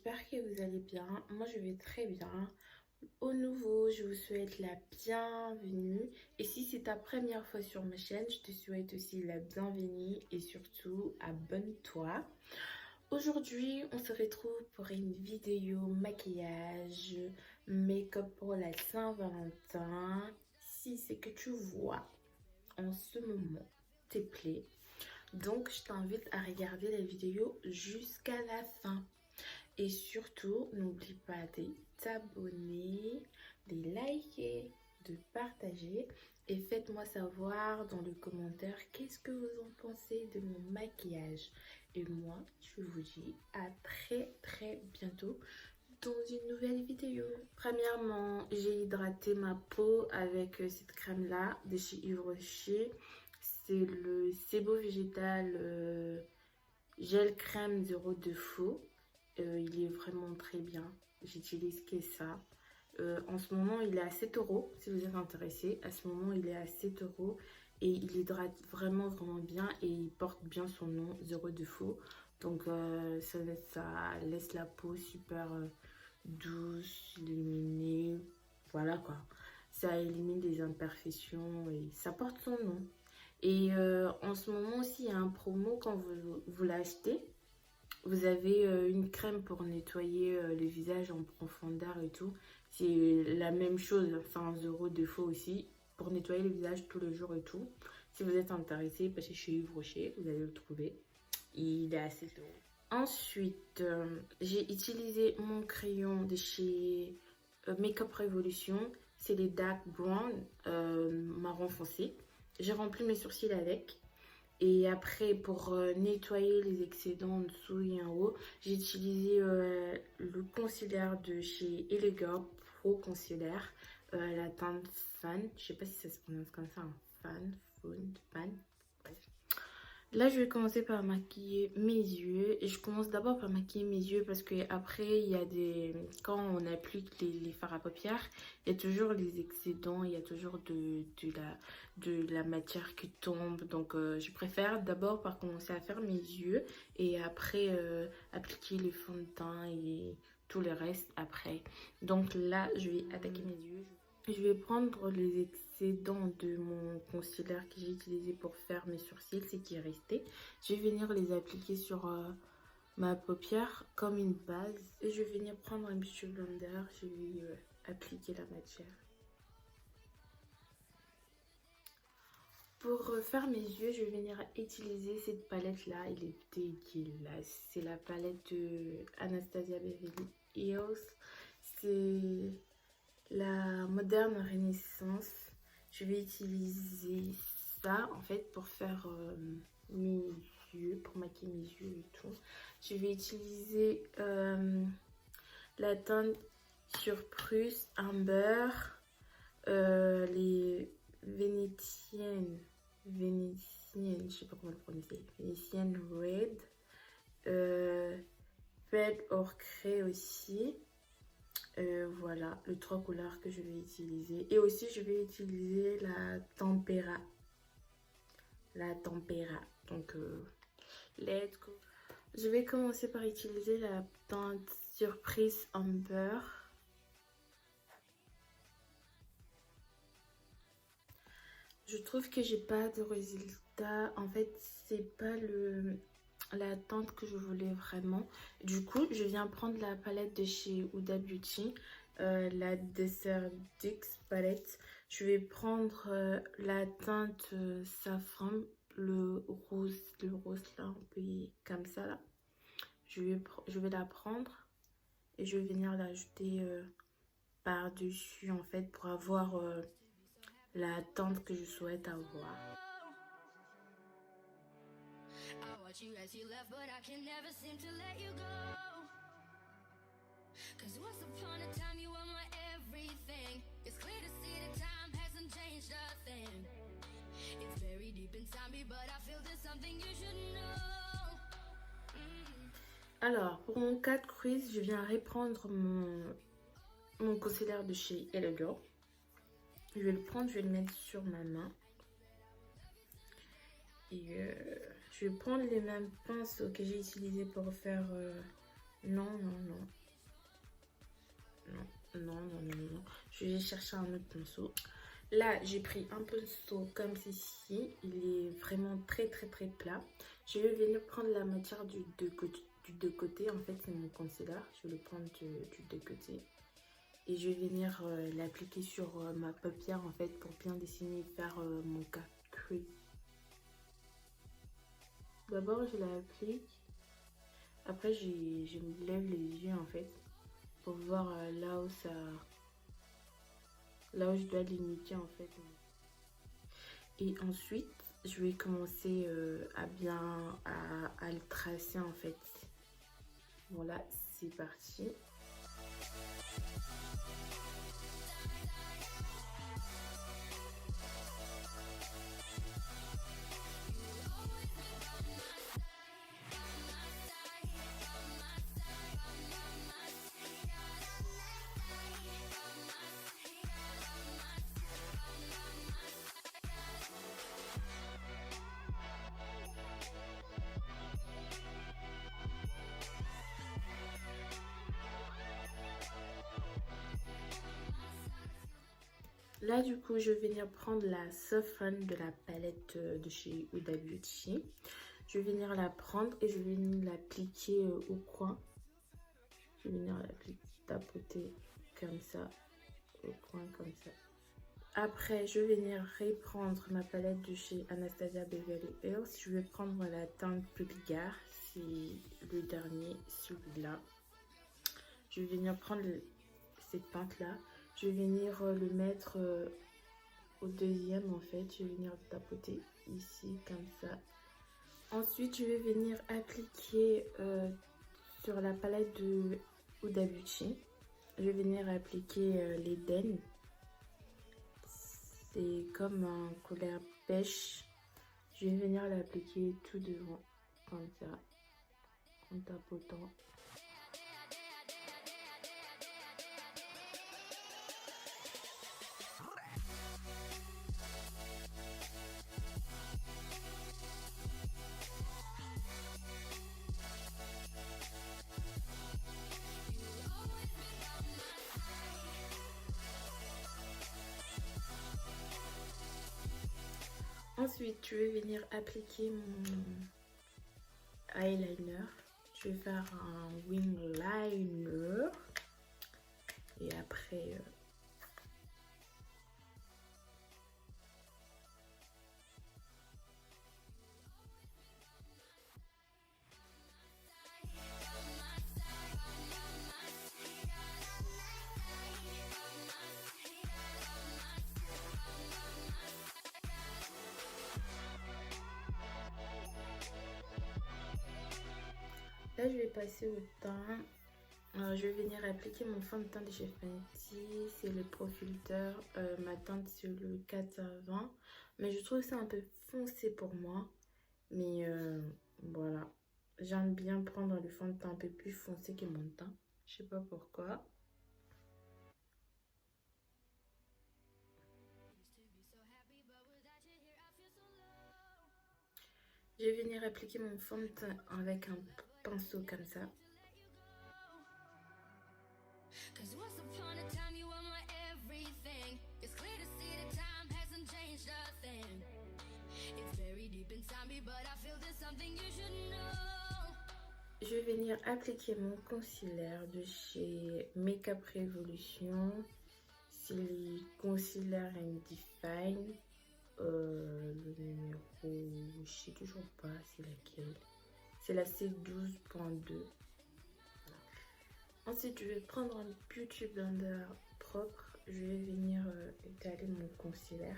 j'espère que vous allez bien. Moi, je vais très bien. Au nouveau, je vous souhaite la bienvenue. Et si c'est ta première fois sur ma chaîne, je te souhaite aussi la bienvenue et surtout abonne-toi. Aujourd'hui, on se retrouve pour une vidéo maquillage, make-up pour la Saint-Valentin. Si c'est que tu vois en ce moment te plaît, donc je t'invite à regarder la vidéo jusqu'à la fin. Et surtout, n'oublie pas de t'abonner, de liker, de partager et faites-moi savoir dans les commentaires qu'est-ce que vous en pensez de mon maquillage. Et moi, je vous dis à très bientôt dans une nouvelle vidéo. Premièrement, j'ai hydraté ma peau avec cette crème là de chez Yves Rocher. C'est le Sebo Végétal gel crème zéro défaut. Il est vraiment très bien. J'utilise que ça. En ce moment, il est à 7 euros. Si vous êtes intéressé, à ce moment, il est à 7 euros. Et il hydrate vraiment bien. Et il porte bien son nom, zéro défaut. Donc, ça laisse la peau super douce, illuminée. Voilà quoi. Ça élimine des imperfections et ça porte son nom. Et en ce moment aussi, il y a un promo quand vous l'achetez. Vous avez une crème pour nettoyer le visage en profondeur et tout. C'est la même chose, c'est un zéro défaut aussi. Pour nettoyer le visage tous les jours et tout. Si vous êtes intéressé, passez chez Yves Rocher, vous allez le trouver. Il est assez tôt. Ensuite, j'ai utilisé mon crayon de chez Makeup Revolution. C'est les Dark Brown marron foncé. J'ai rempli mes sourcils avec. Et après, pour nettoyer les excédents en dessous et en haut, j'ai utilisé le concealer de chez Elegant Pro Concealer, la teinte Fan. Je sais pas si ça se prononce comme ça, hein. Fan. Bref. Là, je vais commencer par maquiller mes yeux. Et je commence d'abord par maquiller mes yeux parce que après, il y a des... Quand on applique les fards à paupières, il y a toujours les excédents, il y a toujours de la matière qui tombe. Donc, je préfère d'abord par commencer à faire mes yeux et après appliquer le fond de teint et tout le reste après. Donc là, je vais attaquer mes yeux. Je vais prendre les excédents de mon concealer que j'ai utilisé pour faire mes sourcils, ce qui est resté. Je vais venir les appliquer sur ma paupière comme une base. Et je vais venir prendre un beauty blender, je vais appliquer la matière. Pour faire mes yeux, je vais venir utiliser cette palette là, elle est dégueulasse. C'est la palette de Anastasia Beverly Hills. C'est la Moderne Renaissance. Je vais utiliser ça en fait pour faire mes yeux, pour maquiller mes yeux et tout. Je vais utiliser la teinte Surprise Amber, les Vénitiennes, je sais pas comment le prononcer, Vénitienne Red, Red Ocre aussi. Voilà, les trois couleurs que je vais utiliser. Et aussi, je vais utiliser la Tempera. Donc, let's go. Je vais commencer par utiliser la teinte Surprise Amber. Je trouve que j'ai pas de résultat. En fait, c'est pas la teinte que je voulais vraiment. Du coup, je viens prendre la palette de chez Huda Beauty, la Dessert Dix palette. Je vais prendre la teinte safran, le rose là, un peu comme ça là. Je vais la prendre et je vais venir l'ajouter par-dessus en fait pour avoir la teinte que je souhaite avoir. Watch you as you left, but I can never seem to let you go. Cause once upon a time you were my everything. It's clear to see that time hasn't changed a thing. It's very deep inside me, but I feel there's something you should know. Alors, pour mon 4 crease, je viens reprendre mon concealer de chez Elegant. Je vais le prendre, je vais le mettre sur ma main. Et je vais prendre les mêmes pinceaux que j'ai utilisés pour faire Non, non, non. Non, non, non, non, non. Je vais chercher un autre pinceau. Là, j'ai pris un pinceau comme ceci. Il est vraiment très, très, très plat. Je vais venir prendre la matière du deux côtés. En fait, c'est mon concealer. Je vais le prendre du deux côtés. Et je vais venir l'appliquer sur ma paupière, en fait, pour bien dessiner et faire mon cas crease. D'abord, je l'applique. Après, je me lève les yeux, en fait, pour voir là où je dois limiter, en fait. Et ensuite, je vais commencer à le tracer, en fait. Voilà, c'est parti. Là, du coup, je vais venir prendre la Soften de la palette de chez Huda Beauty. Je vais venir la prendre et je vais venir l'appliquer au coin. Je vais venir l'appliquer, tapoter comme ça, au coin comme ça. Après, je vais venir reprendre ma palette de chez Anastasia Beverly Hills. Je vais prendre la teinte Publigar, c'est le dernier, celui-là. Je vais venir prendre cette teinte-là. Je vais venir le mettre au deuxième, en fait. Je vais venir tapoter ici, comme ça. Ensuite, je vais venir appliquer sur la palette de Huda Beauty. Je vais venir appliquer l'Eden. C'est comme un couleur pêche. Je vais venir l'appliquer tout devant, comme ça, en tapotant. Ensuite, je vais venir appliquer mon eyeliner. Je vais faire un wing liner. Et après... Là, je vais passer au teint. Je vais venir appliquer mon fond de teint de chez Fenty. C'est le Pro Filter. Ma teinte, c'est le 420. Mais je trouve que c'est un peu foncé pour moi. Mais voilà. J'aime bien prendre le fond de teint un peu plus foncé que mon teint. Je sais pas pourquoi. Je vais venir appliquer mon fond de teint avec un pinceau comme ça. Je vais venir appliquer mon concealer de chez Makeup Revolution. C'est le concealer and Define. Le numéro, je sais toujours pas c'est laquelle. C'est la C12.2. Ensuite, je vais prendre un Beauty Blender propre. Je vais venir étaler mon concealer.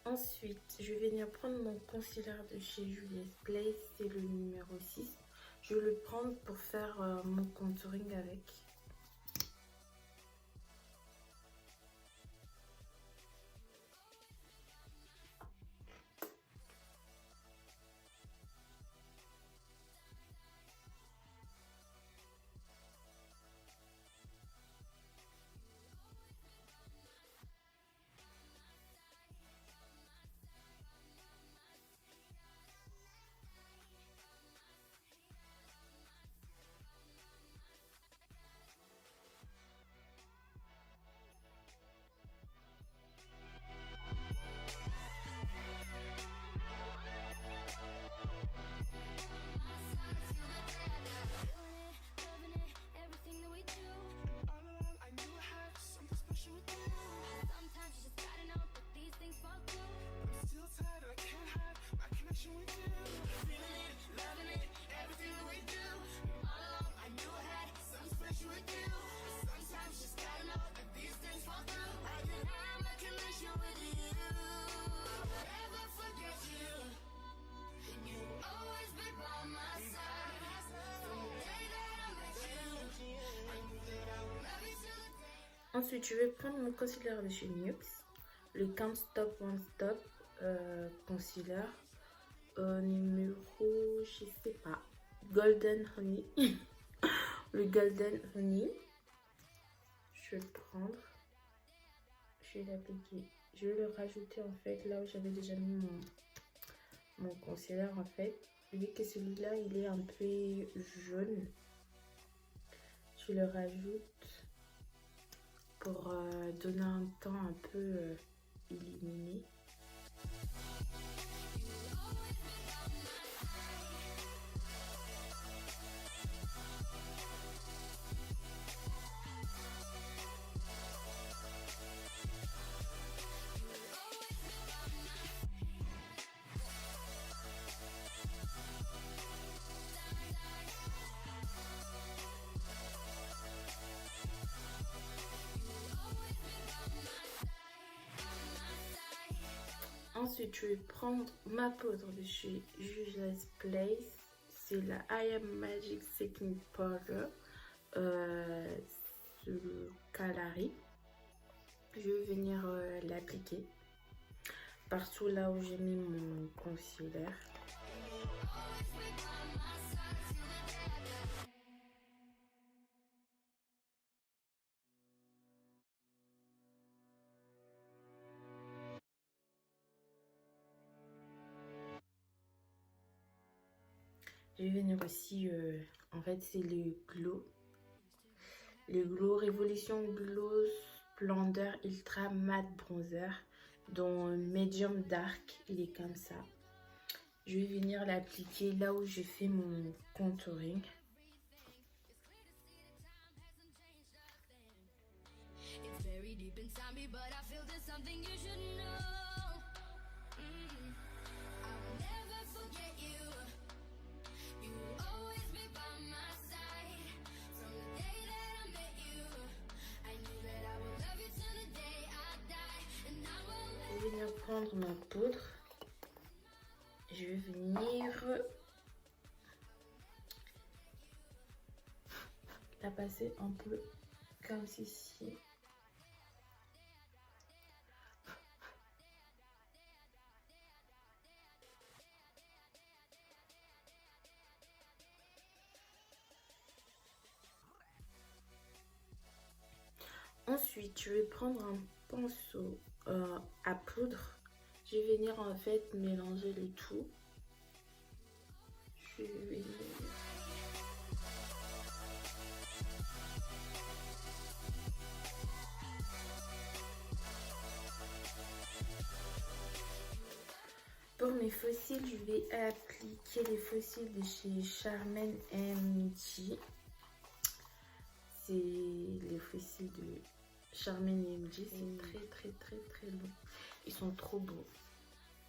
Ensuite, je vais venir prendre mon concealer de chez Julia's Place, c'est le numéro 6. Je vais le prendre pour faire mon contouring avec. Ensuite, je vais prendre mon concealer de chez NYX, le Can't Stop Won't Stop concealer numéro, je sais pas, Golden Honey. Le Golden Honey. Je vais le prendre. Je vais l'appliquer. Je vais le rajouter en fait là où j'avais déjà mis mon concealer en fait. Vu que celui-là il est un peu jaune, je le rajoute pour donner un temps un peu illuminé. Ensuite, je vais prendre ma poudre de chez Juvia's Place. C'est la I Am Magic Setting Powder. C'est le Kalari. Je vais venir l'appliquer partout là où j'ai mis mon concealer. Je vais venir aussi, en fait c'est le Glow Révolution Glow Splendor Ultra Matte Bronzer dans Medium Dark, il est comme ça. Je vais venir l'appliquer là où j'ai fait mon contouring. Je vais venir prendre ma poudre. Je vais venir la passer un peu comme ceci. Ensuite, je vais prendre un pinceau à poudre. Je vais venir en fait mélanger le tout. Je vais venir... Pour mes fossiles, je vais appliquer les fossiles de chez Charmaine MG. C'est les fossiles de Charmaine MG. C'est très long. Ils sont trop beaux.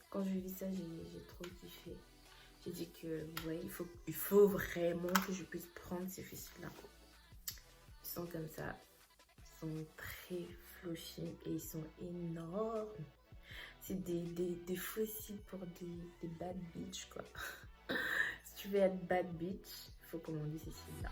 Quand j'ai vu ça, j'ai trop kiffé. J'ai dit que ouais, il faut vraiment que je puisse prendre ces fossiles-là. Ils sont comme ça. Ils sont très fluffy et ils sont énormes. C'est des fossiles pour des bad bitch quoi. Si tu veux être bad bitch, il faut commander ces cils-là.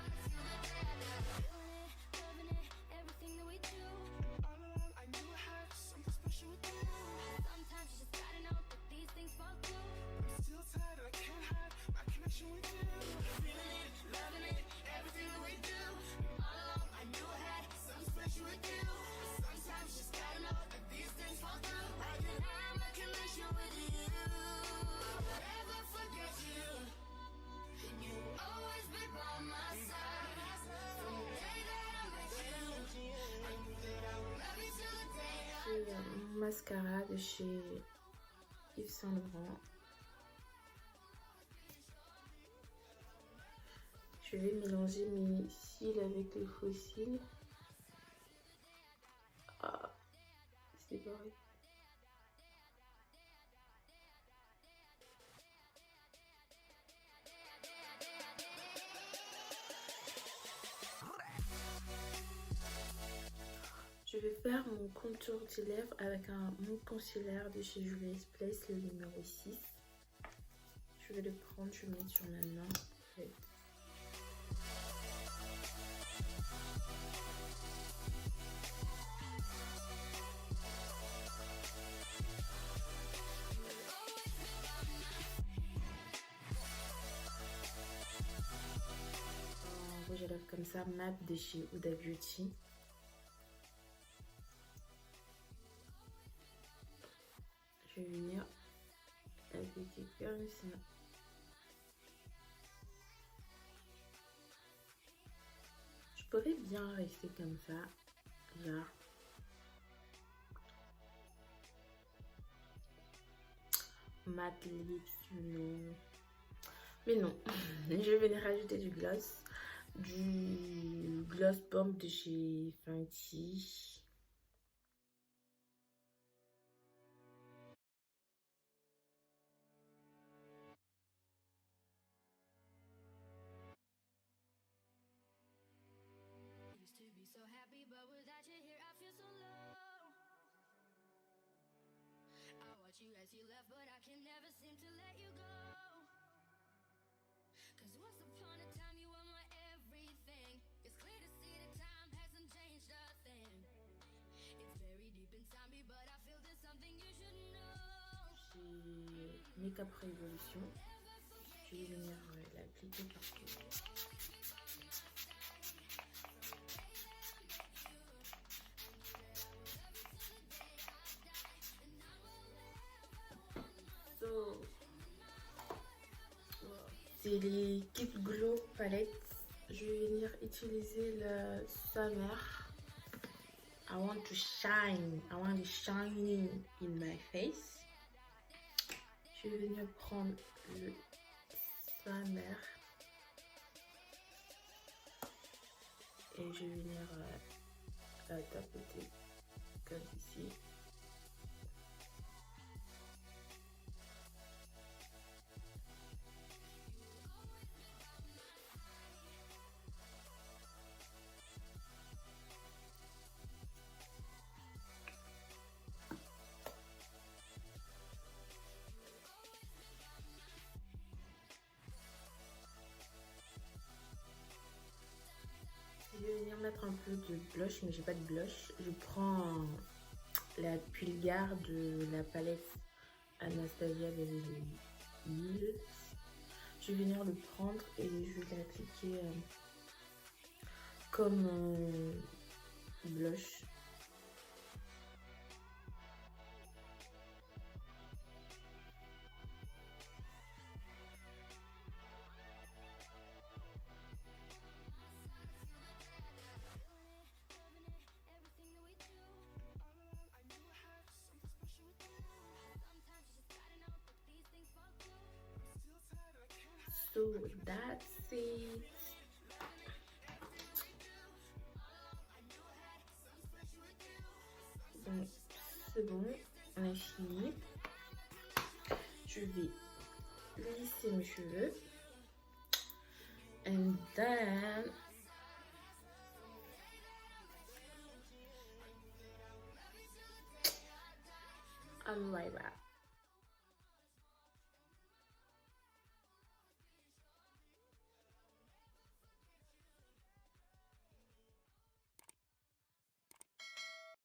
Mon mascara de chez Yves Saint Laurent. Je vais mélanger mes cils avec les faux cils. Ah, c'est pareil. Je vais faire mon contour des lèvres avec mon concealer de chez Juvia's Place, le numéro 6. Je vais le prendre, je vais le mettre sur ma main. comme ça mat de chez Huda Beauty. Je vais venir appliquer comme ça. Je pourrais bien rester comme ça, genre. Matte lips, non. Mais non, je vais venir rajouter du gloss bomb de chez Fenty. You as you left, but I can never seem to let you go. Cause once upon a time you were my everything. It's clear to see that time hasn't changed a thing. It's very deep inside me, but I feel there's something you should know. J'ai Makeup Révolution. Je vais venir l'appliquer partout. C'est les Keep Glow palettes. Je vais venir utiliser le Summer. I want to shine. I want it shining in my face. Je vais venir prendre le Summer. Et je vais venir tapoter comme ici. Je vais venir mettre un peu de blush, mais j'ai pas de blush. Je prends la Pulgar de la palette Anastasia Beverly Hills. Je vais venir le prendre et je vais l'appliquer comme blush. So that's it. Donc c'est bon, on a fini. Je vais lisser mes cheveux. And then I'm right back.